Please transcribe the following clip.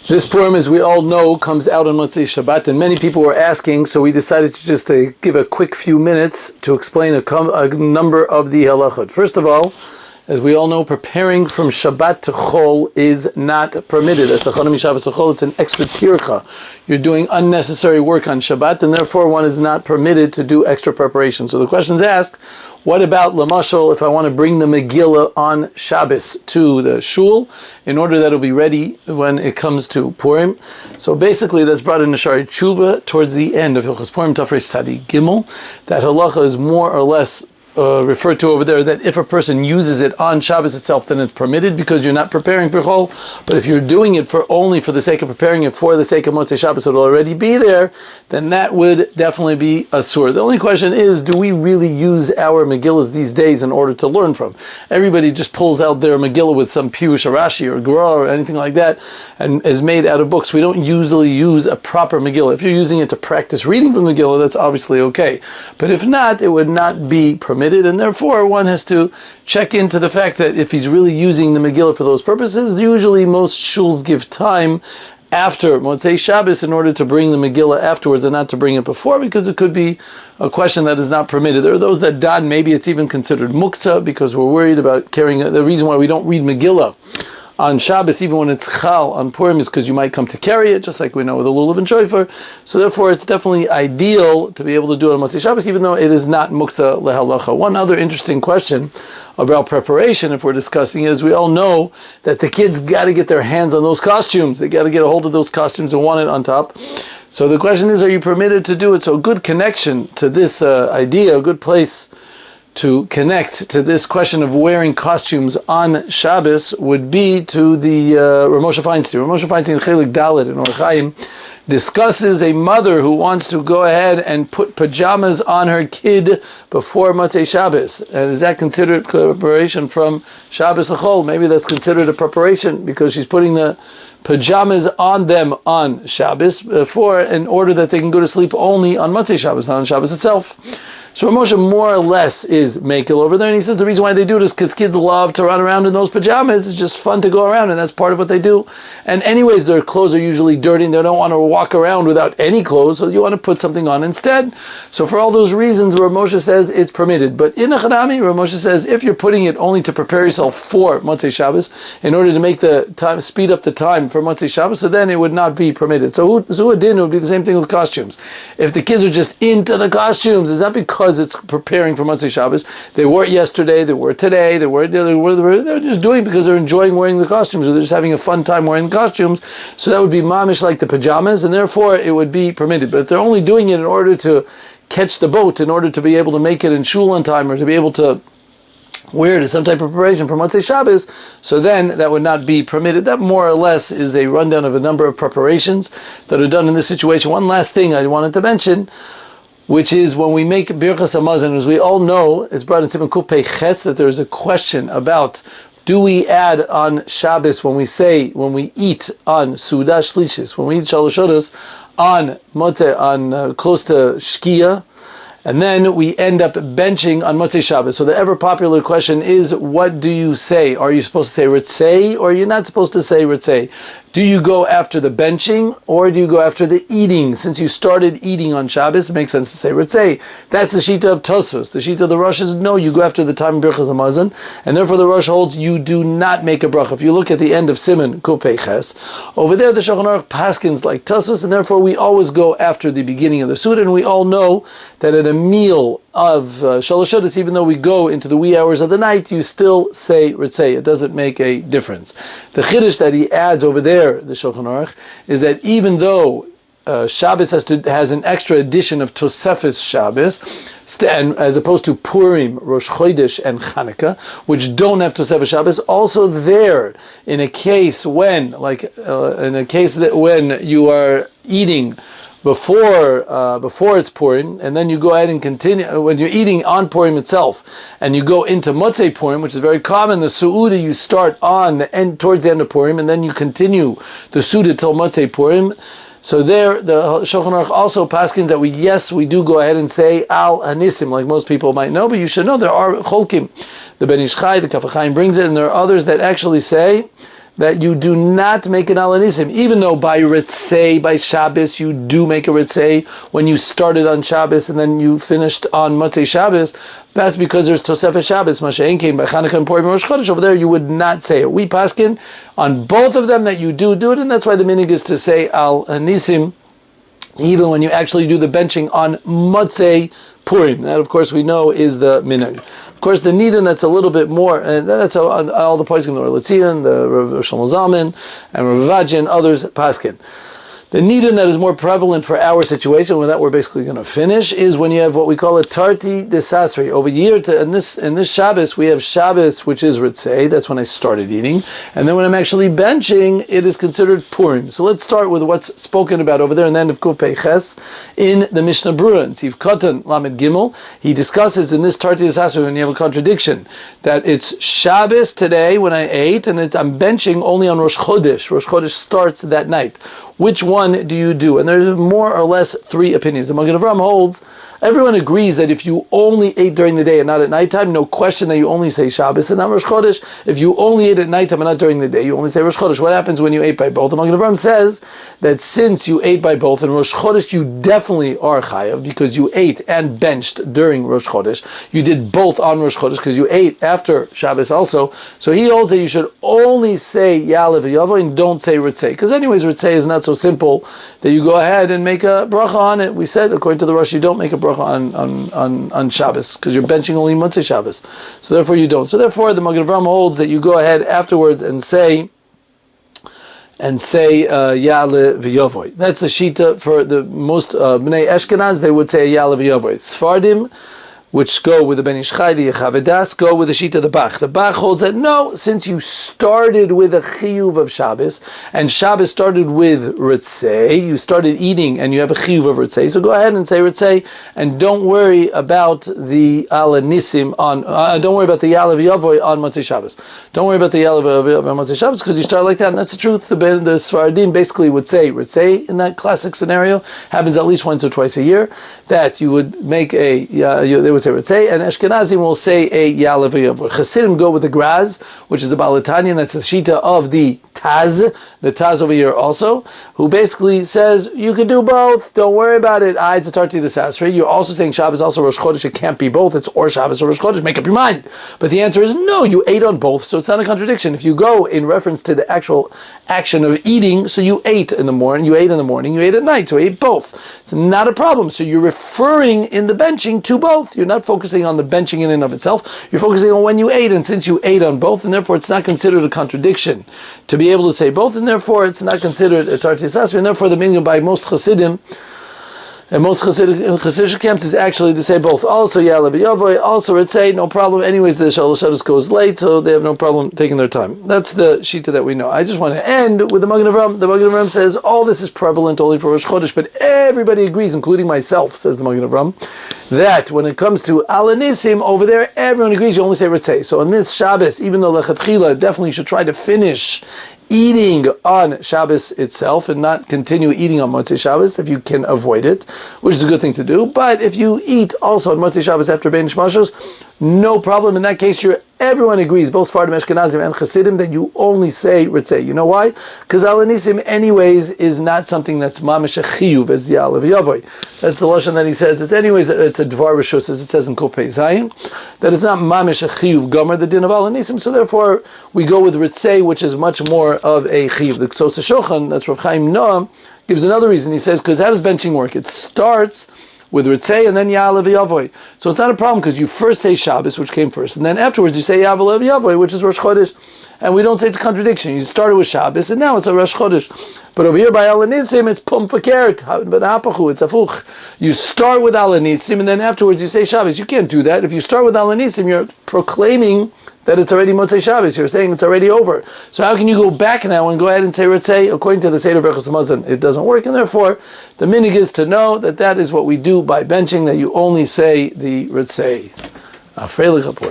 This Purim, as we all know, comes out on Motzei Shabbat, and many people were asking, so we decided to just give a quick few minutes to explain a number of the halachot. First of all, as we all know, preparing from Shabbat to Chol is not permitted. It's an extra tircha. You're doing unnecessary work on Shabbat, and therefore one is not permitted to do extra preparation. So the question is asked, what about Lamashal if I want to bring the Megillah on Shabbos to the shul in order that it'll be ready when it comes to Purim? So basically that's brought in the Shari Tshuva towards the end of Hilchos Purim Tafrei Tzadi Gimel. That halacha is more or less referred to over there, that if a person uses it on Shabbos itself, then it's permitted because you're not preparing for Chol. But if you're doing it only for the sake of preparing it for the sake of Motzei Shabbos, it'll already be there, then that would definitely be asur. The only question is, do we really use our Megillahs these days in order to learn from? Everybody just pulls out their Megillah with some Pirush or Rashi or Gra or anything like that and is made out of books. We don't usually use a proper Megillah. If you're using it to practice reading from Megillah, that's obviously okay. But if not, it would not be permitted. And therefore one has to check into the fact that if he's really using the Megillah for those purposes, usually most shuls give time after Motzei Shabbos in order to bring the Megillah afterwards and not to bring it before, because it could be a question that is not permitted. There are those that dan, maybe it's even considered muktzah because we're worried about carrying the reason why we don't read Megillah on Shabbos, even when it's chal on Purim, is because you might come to carry it, just like we know with the lulav and shofar. So therefore, it's definitely ideal to be able to do it on Motzei Shabbos, even though it is not muktzah lehalacha. One other interesting question about preparation, if we're discussing, is we all know that the kids got to get their hands on those costumes. They got to get a hold of those costumes and want it on top. So the question is, are you permitted to do it? So a good connection to this idea, a good place to connect to this question of wearing costumes on Shabbos would be to the Rav Moshe Feinstein. Rav Moshe Feinstein, Chelik Dalet in Or Chaim, discusses a mother who wants to go ahead and put pajamas on her kid before Motzei Shabbos. And is that considered preparation from Shabbos L'chol? Maybe that's considered a preparation because she's putting the pajamas on them on Shabbos in order that they can go to sleep only on Motzei Shabbos, not on Shabbos itself. So Rav Moshe more or less is makel over there, and he says the reason why they do it is because kids love to run around in those pajamas. It's just fun to go around, and that's part of what they do. And anyways, their clothes are usually dirty, and they don't want to walk around without any clothes, so you want to put something on instead. So for all those reasons, Rav Moshe says it's permitted. But in Achanami, Rav Moshe says if you're putting it only to prepare yourself for Motzei Shabbos, in order to make the time, speed up the time for Motzei Shabbos, so then it would not be permitted. So Zuhadin would be the same thing with costumes. If the kids are just into the costumes, is that because it's preparing for Motzei Shabbos? They wore it yesterday, they wore it today, they're just doing it because they're enjoying wearing the costumes, or they're just having a fun time wearing the costumes. So that would be mamish like the pajamas, and therefore it would be permitted. But if they're only doing it in order to catch the boat, in order to be able to make it in shul on time, or to be able to wear it as some type of preparation for Motzei Shabbos, so then that would not be permitted. That more or less is a rundown of a number of preparations that are done in this situation. One last thing I wanted to mention, which is when we make Birchas Hamazon, as we all know, it's brought in Siman Kuf Pei Ches that there is a question about, do we add on Shabbos when we eat on Suda Shlishis, when we eat Shalosh Hodos on Motzei, on close to Shkia, and then we end up benching on Motzei Shabbos. So the ever popular question is, what do you say? Are you supposed to say Ritzei, or are you not supposed to say Ritzei? Do you go after the benching, or do you go after the eating? Since you started eating on Shabbos, it makes sense to say Ritzei. That's the Shita of Tosfos. The Shita of the Rosh is, no, you go after the time of Birchas Hamazon, and therefore the Rosh holds you do not make a bracha. If you look at the end of Siman Kuf Pei Ches, over there the Shulchan Aruch paskins like Tosfos, and therefore we always go after the beginning of the Suda, and we all know that at a meal of Shalosh Hodos, even though we go into the wee hours of the night, you still say Ritzei. It doesn't make a difference. The Chiddush that he adds over there, the Shulchan Aruch, is that even though Shabbos has an extra addition of Tosefes Shabbos, and as opposed to Purim, Rosh Chodesh, and Chanukah, which don't have Tosefes Shabbos, also there, in a case when you are eating before it's Purim, and then you go ahead and continue, when you're eating on Purim itself, and you go into Motzei Purim, which is very common, the Su'uda you start on the end, towards the end of Purim, and then you continue the Su'uda till Motzei Purim. So there, the Shulchan Aruch also paskins that we do go ahead and say Al Hanisim, like most people might know, but you should know there are Cholkim. The Ben Ish Chai, the Kaf HaChaim brings it, and there are others that actually say that you do not make an alanisim, even though by ritzei, by Shabbos, you do make a ritzei when you started on Shabbos and then you finished on Motzei Shabbos. That's because there's Tosefes Shabbos, Masha'en came by Chanukah and Purim and Rosh Chodesh. Over there, you would not say it. We paskin on both of them that you do it, and that's why the minhag is to say al nisim, even when you actually do the benching on Motzei Purim. That, of course, we know is the minhag. Of course, the nidun that's a little bit more, and that's all the poskim, the Ratzion, the Rav Shlomo Zalman, and Rav Genish, others paskin. The nidun that is more prevalent for our situation, with that we're basically going to finish, is when you have what we call a tarti desasri. Over here, in this Shabbos, we have Shabbos, which is ritzei. That's when I started eating. And then when I'm actually benching, it is considered Purim. So let's start with what's spoken about over there in the end of Kuf Pei Ches in the Mishnah Berurah. In Tziv Katan Lamed Gimel, he discusses in this tarti desasri, when you have a contradiction, that it's Shabbos today when I ate, and I'm benching only on Rosh Chodesh. Rosh Chodesh starts that night. Which one do you do? And there's more or less three opinions. The Magen Avraham holds, everyone agrees that if you only ate during the day and not at nighttime, no question that you only say Shabbos and not Rosh Chodesh. If you only ate at nighttime and not during the day, you only say Rosh Chodesh. What happens when you ate by both? The Magen Avraham says that since you ate by both, in Rosh Chodesh you definitely are chayav because you ate and benched during Rosh Chodesh. You did both on Rosh Chodesh because you ate after Shabbos also. So he holds that you should only say Ya'aleh v'Yavo and don't say Ritzei. Because anyways, Ritzei is not so simple that you go ahead and make a bracha on it. We said, according to the Rosh, you don't make a bracha on Shabbos because you're benching only Motzei Shabbos. So therefore you don't. So therefore the Magen Avraham holds that you go ahead afterwards and say Ya'aleh v'Yavoy. That's the shita for the most Bnei Eshkenaz. They would say Ya'aleh v'Yavoy. Sfardim, which go with the Ben Ish Chai, the Yechavedas, go with the Shita the Bach. The Bach holds that no, since you started with a chiyuv of Shabbos, and Shabbos started with Ritzei, you started eating and you have a chiyuv of Ritzei, so go ahead and say Ritzei, and don't worry about the Ala Nisim on, don't worry about the Ya'aleh v'Yavoy on Motzei Shabbos. Don't worry about the Ya'aleh v'Yavoy on Motzei Shabbos, because you start like that, and that's the truth. The Sfaradim basically would say Ritzei in that classic scenario, happens at least once or twice a year, that you would make a, they would say, and Ashkenazim will say a Ya'aleh v'Yavoy. Chasidim go with the Graz, which is the Balatanya, and that's the Shita of the Taz over here also, who basically says, you can do both, don't worry about it. It's a Tarti Desasri. You're also saying Shabbos, also Rosh Chodesh, it can't be both, it's or Shabbos or Rosh Chodesh, make up your mind. But the answer is no, you ate on both, so it's not a contradiction. If you go in reference to the actual action of eating, so you ate in the morning, you ate at night, so you ate both. It's not a problem. So you're referring in the benching to both. You're not focusing on the benching in and of itself, you're focusing on when you ate, and since you ate on both, and therefore it's not considered a contradiction to be able to say both, and therefore it's not considered a Tarti Desasri, and therefore the meaning by most Chassidim, and most Chassidic camps is actually to say both. Also Ya'aleh v'Yavoy, also Ritzei, no problem. Anyways, the Shalosh Shabbos goes late, so they have no problem taking their time. That's the Shita that we know. I just want to end with the Magen Avraham. The Magen Avraham says all this is prevalent only for Rosh Chodesh, but everybody agrees, including myself, says the Magen Avraham, that when it comes to Ala Nisim, over there, everyone agrees you only say Ritzei. So on this Shabbos, even though Lechatchila definitely should try to finish eating on Shabbos itself and not continue eating on Motzei Shabbos if you can avoid it, which is a good thing to do. But if you eat also on Motzei Shabbos after Ben Shmashos, no problem. In that case, everyone agrees, both Sfardim, Ashkenazim, and Chassidim, that you only say Ritzei. You know why? Because Ala Nisim, anyways, is not something that's mamish a chiyuv as Ya'aleh v'Yavoy. That's the lashon that he says. It's anyways, it's a dvar rishus, as it says in Kuf Pei Zayin, that it's not mamish a chiyuv gomer, the din of Ala Nisim. So therefore, we go with Ritzei, which is much more of a chiyuv. The Ksos HaShulchan, that's Rav Chaim Noam, gives another reason. He says, because how does benching work? It starts with Ritzei and then Ya'aleh v'Yavoy. So it's not a problem because you first say Shabbos, which came first, and then afterwards you say Ya'aleh v'Yavoy, which is Rosh Chodesh, and we don't say it's a contradiction. You started with Shabbos and now it's a Rosh Chodesh. But over here by Ala Nisim, it's Pum Fakert, but Apachu, it's Afuch. You start with Ala Nisim and then afterwards you say Shabbos. You can't do that. If you start with Ala Nisim, you're proclaiming that it's already Motzei Shabbos. You're saying it's already over. So how can you go back now and go ahead and say Ritzei? According to the Seder Berachos Hamazon, it doesn't work, and therefore the minhag is to know that that is what we do by benching, that you only say the Ritzei.